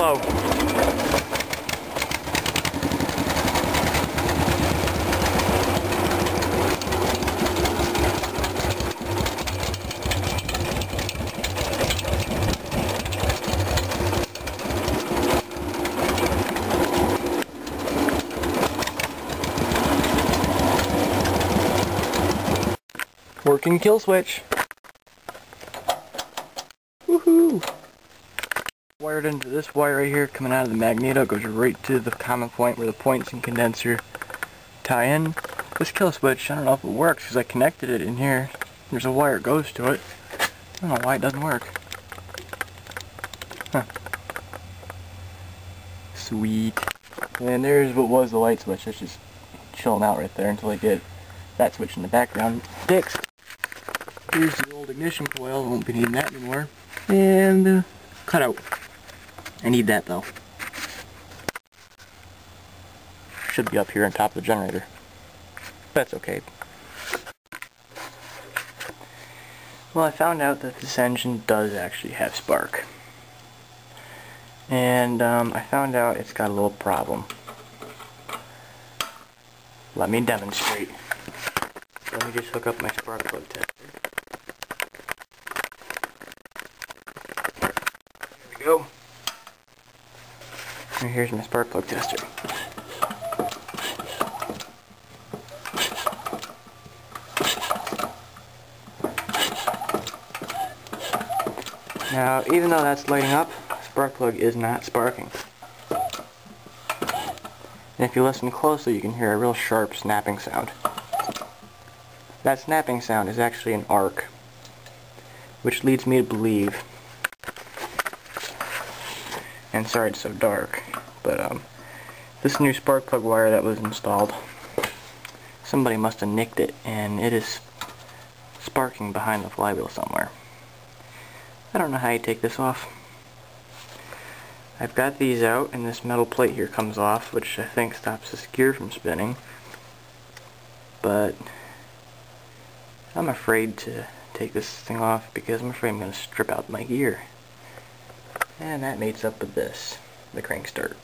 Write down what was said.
low. Working kill switch. Woohoo! Wired into this wire right here, coming out of the magneto, goes right to the common point where the points and condenser tie in. This kill switch, I don't know if it works because I connected it in here. There's a wire that goes to it. I don't know why it doesn't work. Huh. Sweet. And there's what was the light switch. It's just chilling out right there until I get that switch in the background fixed. Here's the old ignition coil. I won't be needing that anymore. And cutout. I need that though. Should be up here on top of the generator. That's okay. Well, I found out that this engine does actually have spark. And I found out it's got a little problem. Let me demonstrate. Let me just hook up my spark plug tester. There we go. And here's my spark plug tester. Now, even though that's lighting up, the spark plug is not sparking. And if you listen closely, you can hear a real sharp snapping sound. That snapping sound is actually an arc, which leads me to believe, and sorry it's so dark, but this new spark plug wire that was installed, somebody must have nicked it, and it is sparking behind the flywheel somewhere. I don't know how you take this off. I've got these out, and this metal plate here comes off, which I think stops this gear from spinning, but I'm afraid to take this thing off because I'm afraid I'm going to strip out my gear. And that mates up with this, the crank start.